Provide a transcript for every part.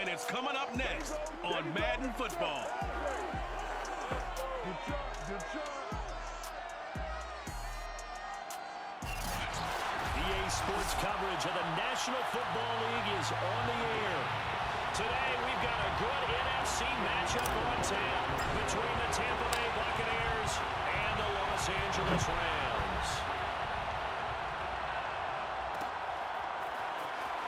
and it's coming up next on Madden Football. EA Sports coverage of the National Football League is on the air. Today, we've got a good NFC matchup on tap between the Tampa Bay Buccaneers and the Los Angeles Rams.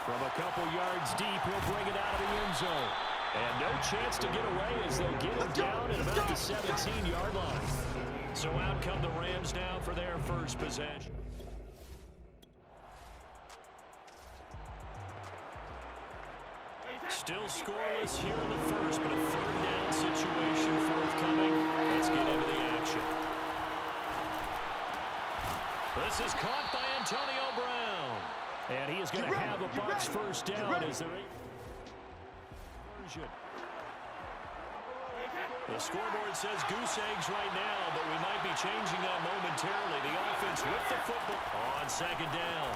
From a couple yards deep, he'll bring it out of the end zone. And no chance to get away as they'll get him down at about the 17-yard line. So out come the Rams now for their first possession. Still scoreless here in the first, but a third down situation forthcoming. Let's get into the action. This is caught by Antonio Brown. And he is going to have a Bucs first down as they're conversion. The scoreboard says goose eggs right now, but we might be changing that momentarily. The offense with the football on second down.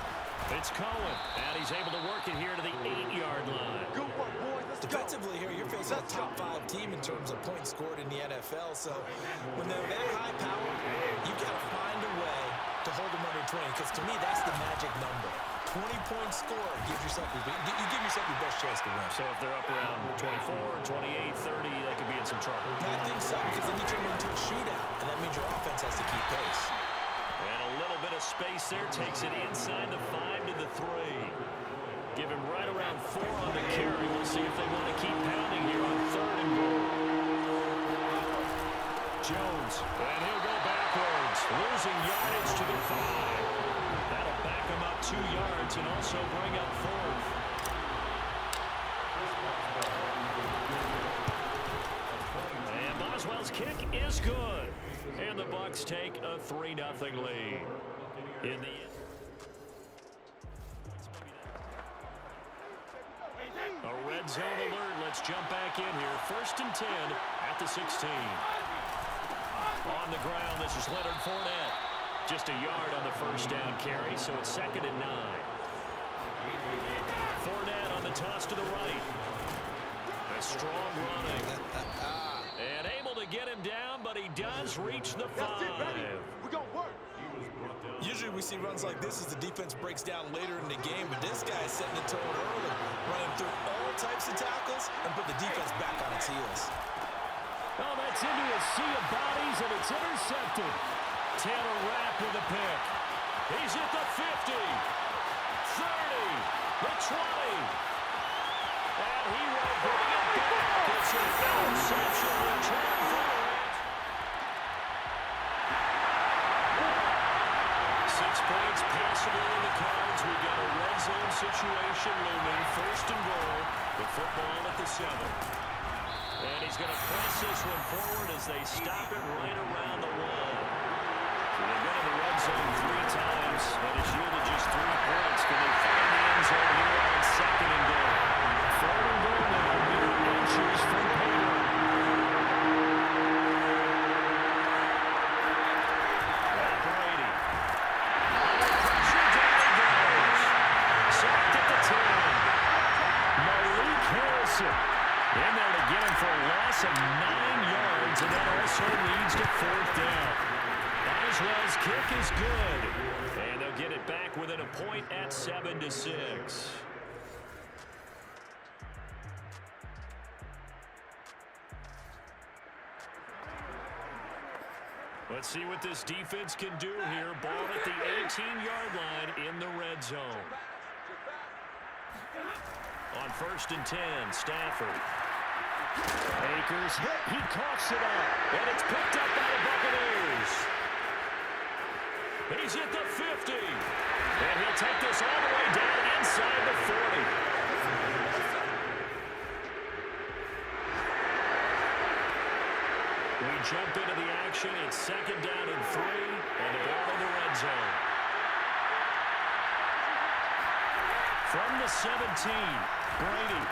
It's Comin, and he's able to work it here to the 8-yard line. Good work, boys. Defensively here, you're facing a top-5 team in terms of points scored in the NFL. So when they're that high power, you've got to find a way to hold them under 20, because to me, that's the magic number. 20-point score gives yourself you give yourself your best chance to win. So if they're up around 24, 28, 30, they could be in some trouble. I think so, because then you turn into a shootout, and that means your offense has to keep pace. And a little bit of space there takes it inside the 5 to the 3. Give him right around 4 on the carry. We'll see if they want to keep pounding here on 3rd and goal. Jones, and he'll go backwards, losing yardage to the 5. That'll back him up 2 yards and also bring up 4th. And Boswell's kick is good. And the Bucs take a 3-0 lead. In the end. A red zone alert. Let's jump back in here. 1st and 10 at the 16. On the ground, this is Leonard Fournette. Just a yard on the first down carry, so it's 2nd and 9. Fournette on the toss to the right. A strong running. And able to get him down, but he does reach the 5. We're going to work. Usually we see runs like this as the defense breaks down later in the game, but this guy is setting the tone early, running through all types of tackles and put the defense back on its heels. Oh, that's into a sea of bodies, and it's intercepted. Taylor Rapp with a pick. He's at the 50, 30, the 20. And he will bring it back. It's an interception return for the Rams. 6 points passable in the cards. We've got a red zone situation looming. 1st and goal. The football at the 7. And he's going to press this one forward as they stop it right around the 1. So they've been in the red zone 3 times, and it's yielded just 3 points. Can they find the end zone here on 2nd and goal? 3rd and goal now, mere inches from Payton. Brady. Pressure down he goes. Sacked at the 10. Malik Harrison in there to get him for a loss of 9 yards, and that also leads to 4th down. Boswell's kick is good, and they'll get it back within a point at 7-6. Let's see what this defense can do here. Ball at the 18-yard line in the red zone. On 1st and 10, Stafford. Akers, he coughs it up, and it's picked up by the Buccaneers. He's at the 50, and he'll take this all the way down inside the 40. We jump into the action. It's 2nd down and 3, and the ball in the red zone. From the 17, Brady.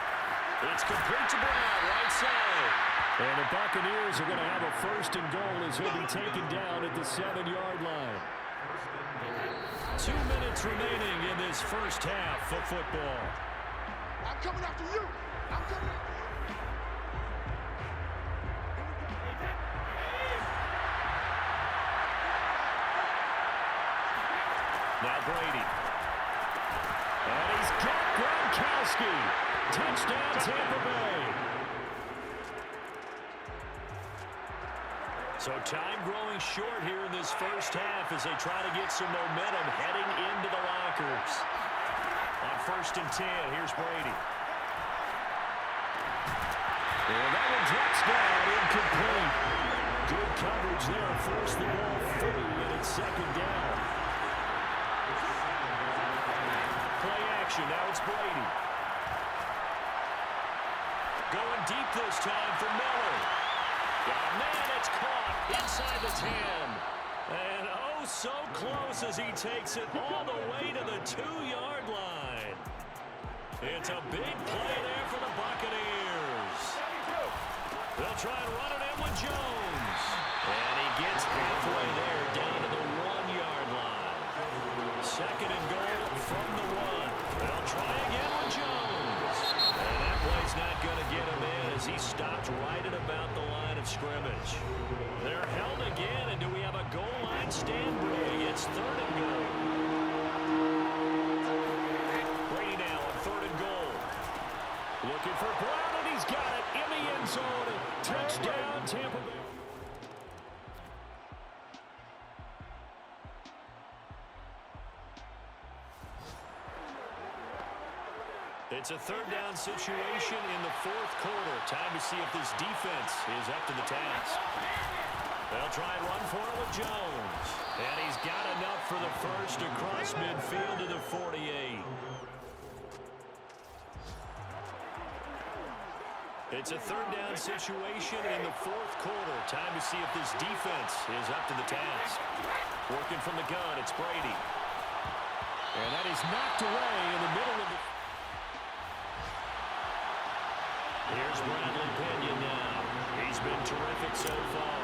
It's complete to Brown, right side. And the Buccaneers are going to have a 1st and goal as he'll be taken down at the 7-yard line. 2 minutes remaining in this first half of football. I'm coming after you. Now Brady. And he's got Gronkowski. Touchdown, Tampa Bay. So time growing short here in this first half as they try to get some momentum heading into the lockers. On 1st and 10, here's Brady. And that one drops down, incomplete. Good coverage there, force the ball free, and it's 2nd down. Play action, now it's Brady. Going deep this time for Miller. Oh, man, it's caught inside the 10. And oh, so close as he takes it all the way to the 2-yard line. It's a big play there for the Buccaneers. They'll try and run it in with Jones. And he gets halfway there down to the 1-yard line. 2nd and goal from the 1. They'll try again with Jones. And that play's not going to get him in as he stopped right at about the line of scrimmage. They're held again, and do we have a goal line stand brewing? It's 3rd and goal. Brady now on 3rd and goal. Looking for Brown, and he's got it in the end zone. Touchdown, Tampa Bay. It's a 3rd down situation in the 4th quarter. Time to see if this defense is up to the task. They'll try and run for it with Jones. And he's got enough for the first across midfield to the 48. It's a 3rd down situation in the 4th quarter. Time to see if this defense is up to the task. Working from the gun, it's Brady. And that is knocked away in the middle of the... Here's Bradley Pinion now. He's been terrific so far.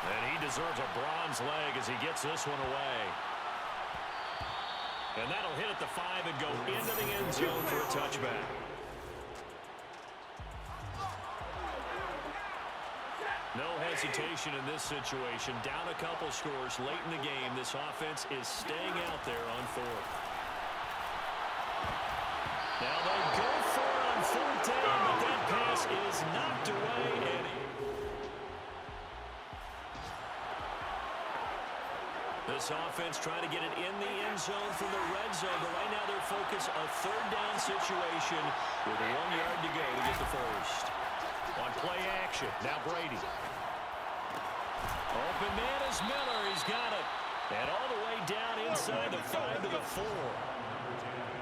And he deserves a bronze leg as he gets this one away. And that'll hit at the 5 and go into the end zone for a touchback. No hesitation in this situation. Down a couple scores late in the game. This offense is staying out there on 4th. Now they go for it on 4th down, but that pass is knocked away. And this offense trying to get it in the end zone from the red zone, but right now they're focused a 3rd down situation with 1 yard to go to get the first. On play action, now Brady. Open man is Miller, he's got it. And all the way down inside the 5 to the 4.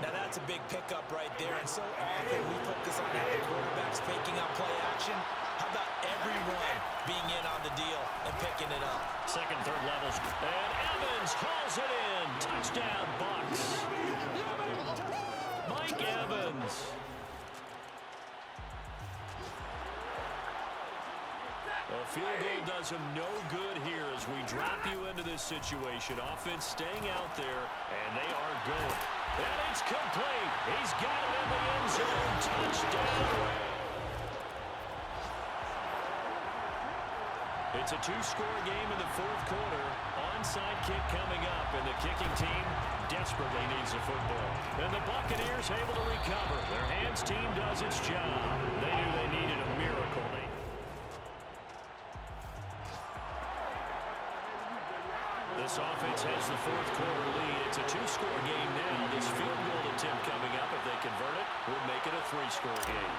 Now that's a big pickup right there, and so often we focus on how the quarterback's faking out play action. How about everyone being in on the deal and picking it up? 2nd, 3rd levels, and Evans hauls it in. Touchdown, Bucs. Mike Evans. A field goal does him no good here as we drop you into this situation. Offense staying out there, and they are going. And it's complete. He's got it in the end zone. Touchdown. It's a 2-score game in the 4th quarter. Onside kick coming up, and the kicking team desperately needs the football. And the Buccaneers able to recover. Their hands team does its job. They knew they needed a miracle. This offense has the 4th quarter lead. It's a 2-score game now. This field goal attempt coming up, if they convert it, would make it a 3-score game.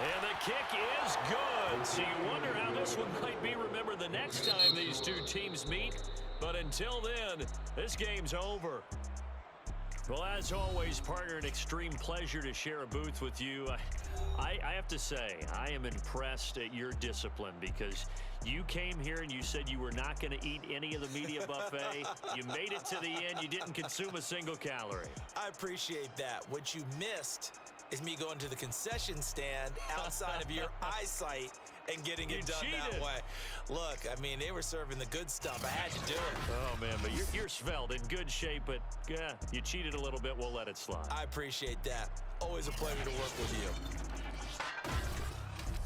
And the kick is good. So you wonder how this one might be remembered the next time these two teams meet. But until then, this game's over. Well, as always, partner, an extreme pleasure to share a booth with you. I have to say, I am impressed at your discipline because you came here and you said you were not going to eat any of the media buffet. You made it to the end. You didn't consume a single calorie. I appreciate that. What you missed is me going to the concession stand outside of your eyesight and getting it done that way. Look, I mean, they were serving the good stuff. I had to do it. Oh, man, but you're svelte, in good shape, but yeah, you cheated a little bit. We'll let it slide. I appreciate that. Always a pleasure to work with you.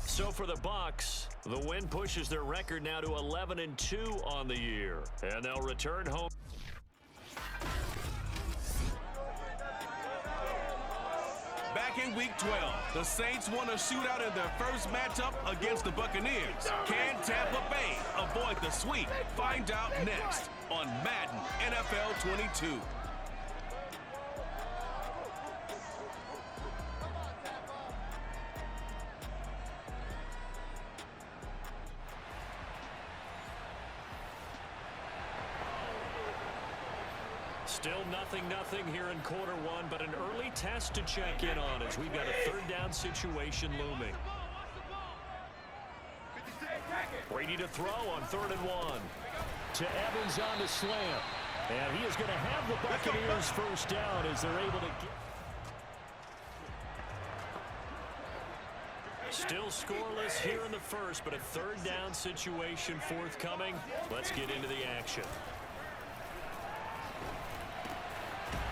So for the Bucs, the win pushes their record now to 11-2 on the year, and they'll return home. Back in Week 12, the Saints won a shootout in their first matchup against the Buccaneers. Can Tampa Bay avoid the sweep? Find out next on Madden NFL 22. Still 0-0 here in quarter one, but an early test to check in on as we've got a third down situation looming. Brady to throw on 3rd and 1. To Evans on the slam. And he is going to have the Buccaneers first down as they're able to get. Still scoreless here in the first, but a third down situation forthcoming. Let's get into the action.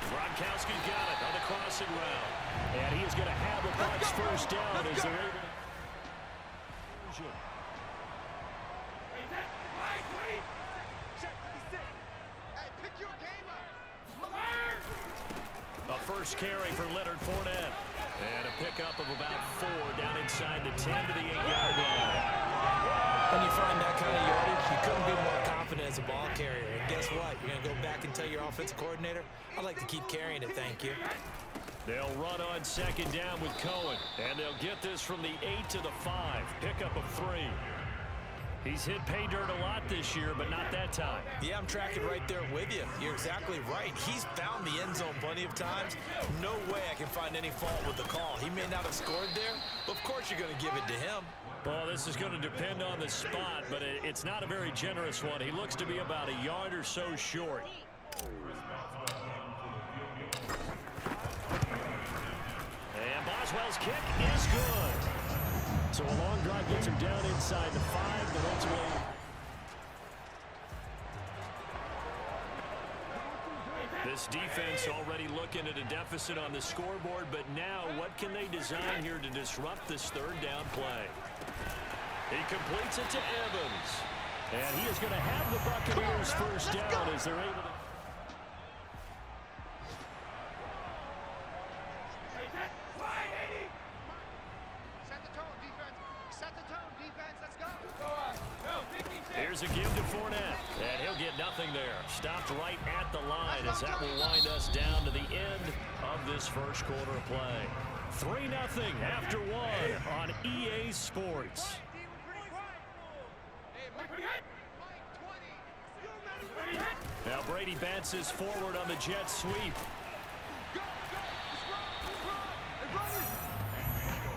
Gronkowski's got it on the crossing route. And he is going to have the Bucs first down as they're able to. A first carry for Leonard Fournette. And a pickup of about 4 down inside the 10 to the 8-yard line. When you find that kind of yardage, you couldn't be more confident as a ball carrier. And guess what? You're going to go back and tell your offensive coordinator, I'd like to keep carrying it, thank you. They'll run on 2nd down with Comin. And they'll get this from the 8 to the 5. Pickup of 3. He's hit pay dirt a lot this year, but not that time. Yeah, I'm tracking right there with you. You're exactly right. He's found the end zone plenty of times. No way I can find any fault with the call. He may not have scored there, but of course you're going to give it to him. Well, this is going to depend on the spot, but it's not a very generous one. He looks to be about a yard or so short. And Boswell's kick is good. So a long drive gets him down inside the 5, but ultimately this defense already looking at a deficit on the scoreboard, but now what can they design here to disrupt this third down play? He completes it to Evans. And he is going to have the Buccaneers first down as they're able to. Here's a give to Fournette, and he'll get nothing there. Stopped right at the line as that will wind us down to the end of this first quarter of play. 3-0 after 1 on EA Sports. Now Brady bounces forward on the jet sweep.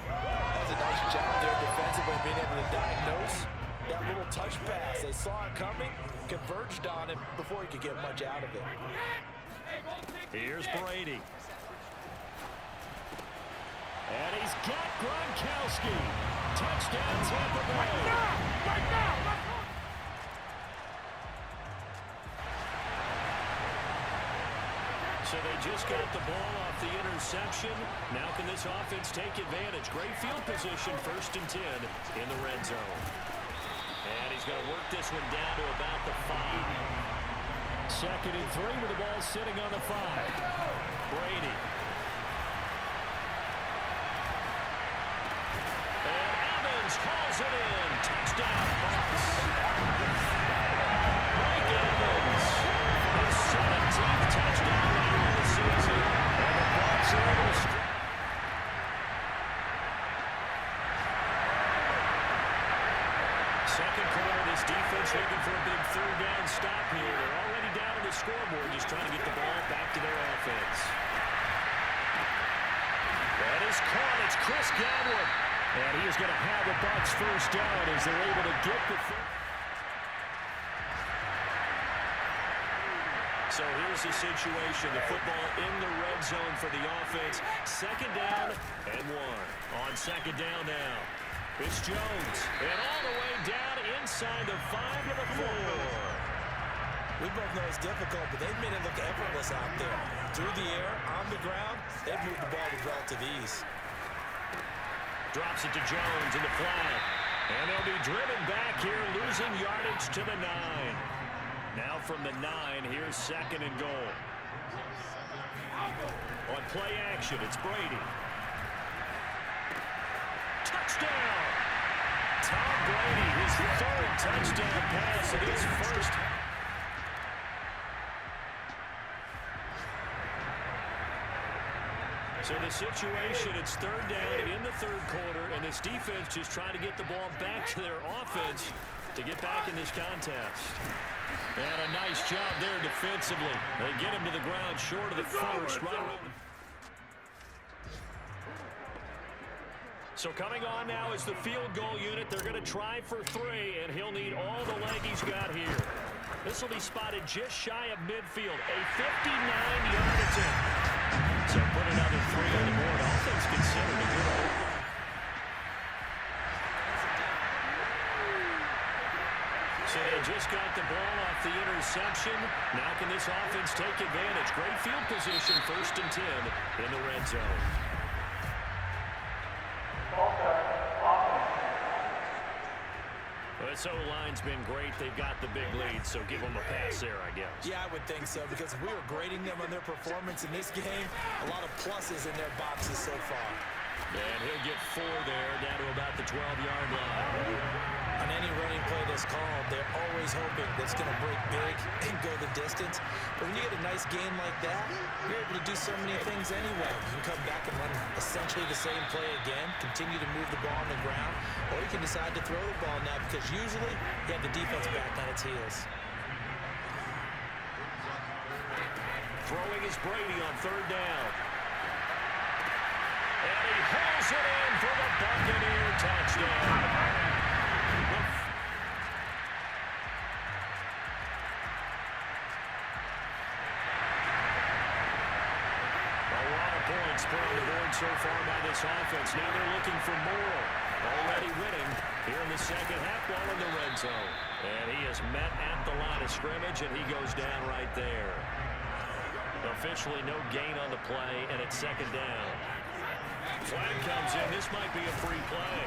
That's a nice job there defensively, being able to diagnose that little touch pass. They saw it coming, converged on it before he could get much out of it. Here's Brady. And he's got Gronkowski. Touchdown Tampa Bay. Right now. So they just got the ball off the interception. Now can this offense take advantage? Great field position, 1st and 10 in the red zone. And he's going to work this one down to about the 5. 2nd and 3 with the ball sitting on the 5. Brady. And Evans hauls it in. Touchdown, Bucs. Mike Evans. His 17th touchdown of the season. And the Bucs are able to strike. Second quarter, this defense looking for a big third down stop here. They're already down on the scoreboard, just trying to get the ball back to their offense. That is caught. It's Chris Godwin. And he is going to have the Bucs first down as they're able to get the So here's the situation. The football in the red zone for the offense. Second down and 1. On second down now. It's Jones. And all the way down inside the 5 to the 4. We both know it's difficult, but they've made it look effortless out there. Through the air, on the ground, they've moved the ball with relative ease. Drops it to Jones in the flat. And they'll be driven back here, losing yardage to the 9. Now from the 9, here's second and goal. On play action, it's Brady. Touchdown! Tom Brady, his 3rd touchdown pass of his first. So the situation, it's 3rd down in the 3rd quarter, and this defense just trying to get the ball back to their offense to get back in this contest. And a nice job there defensively. They get him to the ground short of the first. So coming on now is the field goal unit. They're going to try for 3, and he'll need all the leg he's got here. This will be spotted just shy of midfield. A 59-yard attempt. So put another 3 on the board. All things considered a good opener. So they just got the ball off the interception. Now can this offense take advantage? Great field position, 1st and 10 in the red zone. Well, this O-line's been great. They've got the big lead, so give them a pass there, I guess. Yeah, I would think so, because we were grading them on their performance in this game. A lot of pluses in their boxes so far. And he'll get 4 there, down to about the 12-yard line. On any running play that's called, they're always hoping that it's going to break big and go the distance. But when you get a nice game like that, you're able to do so many things anyway. You can come back and run essentially the same play again, continue to move the ball on the ground, or you can decide to throw the ball now because usually you have the defense back on its heels. Throwing is Brady on 3rd down. And he hauls it in for the Buccaneer touchdown. Points put on the board so far by this offense. Now they're looking for more. Already winning here in the second half, ball in the red zone. And he is met at the line of scrimmage, and he goes down right there. Officially no gain on the play, and it's 2nd down. Flag comes in. This might be a free play.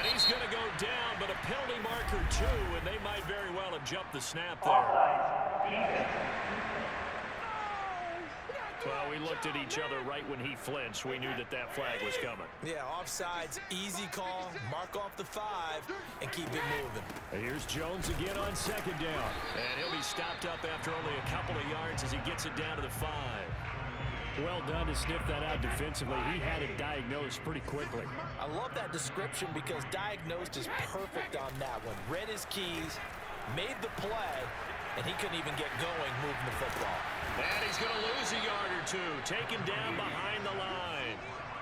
And he's going to go down, but a penalty marker too, and they might very well have jumped the snap there. Well, we looked at each other right when he flinched. We knew that that flag was coming. Yeah, offsides, easy call, mark off the 5, and keep it moving. And here's Jones again on 2nd down. And he'll be stopped up after only a couple of yards as he gets it down to the 5. Well done to sniff that out defensively. He had it diagnosed pretty quickly. I love that description because diagnosed is perfect on that one. Read his keys, made the play, and he couldn't even get going moving the football. And he's going to lose a yard or 2. Taken down behind the line.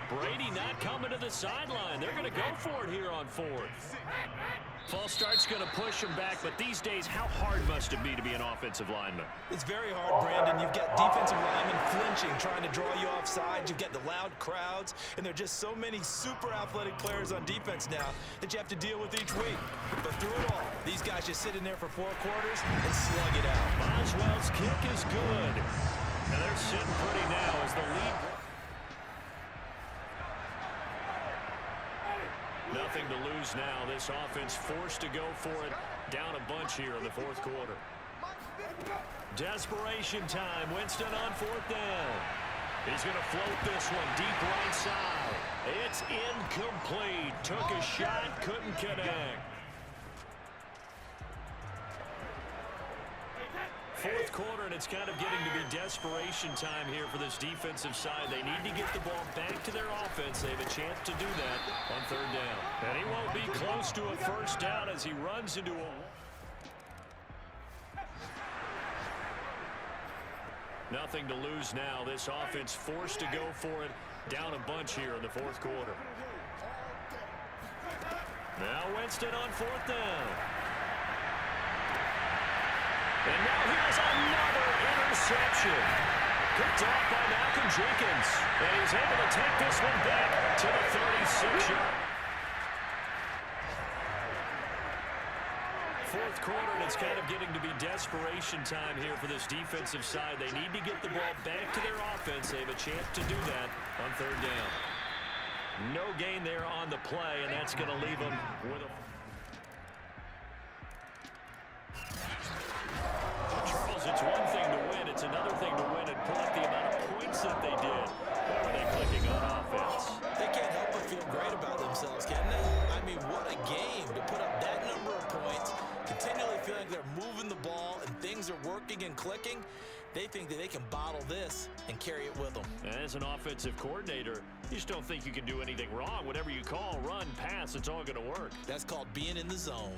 Brady not coming to the sideline. They're going to go for it here on 4th. False start's going to push him back, but these days, how hard must it be to be an offensive lineman? It's very hard, Brandon. You've got defensive linemen flinching, trying to draw you offside. You've got the loud crowds, and there are just so many super athletic players on defense now that you have to deal with each week. But through it all, these guys just sit in there for 4 quarters and slug it out. Boswell's kick is good. And they're sitting pretty now as the lead. Nothing to lose now. This offense forced to go for it. Down a bunch here in the 4th quarter. Desperation time. Winston on 4th down. He's going to float this one deep right side. It's incomplete. Took a shot, couldn't connect. 4th quarter, and it's kind of getting to be desperation time here for this defensive side. They need to get the ball back to their offense. They have a chance to do that on 3rd down. And he won't be close to a 1st down as he runs into a... Nothing to lose now. This offense forced to go for it. Down a bunch here in the 4th quarter. Now Winston on 4th down. And now here's another interception. Picked off by Malcolm Jenkins. And he's able to take this one back to the 36-yard. Fourth quarter, and it's kind of getting to be desperation time here for this defensive side. They need to get the ball back to their offense. They have a chance to do that on third down. No gain there on the play, and that's going to leave them with a... Charles, it's one thing to win. It's another thing to win and put up the amount of points that they did. Boy, are they clicking on offense. They can't help but feel great about themselves, can they? I mean, what a game to put up that number of points, continually feeling they're moving the ball and things are working and clicking. They think that they can bottle this and carry it with them. As an offensive coordinator, you just don't think you can do anything wrong. Whatever you call, run, pass, it's all going to work. That's called being in the zone.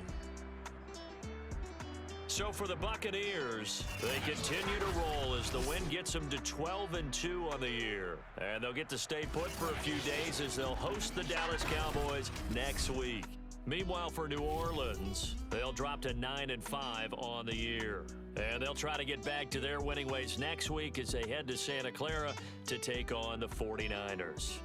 So for the Buccaneers, they continue to roll as the win gets them to 12-2 on the year. And they'll get to stay put for a few days as they'll host the Dallas Cowboys next week. Meanwhile, for New Orleans, they'll drop to 9-5 on the year. And they'll try to get back to their winning ways next week as they head to Santa Clara to take on the 49ers.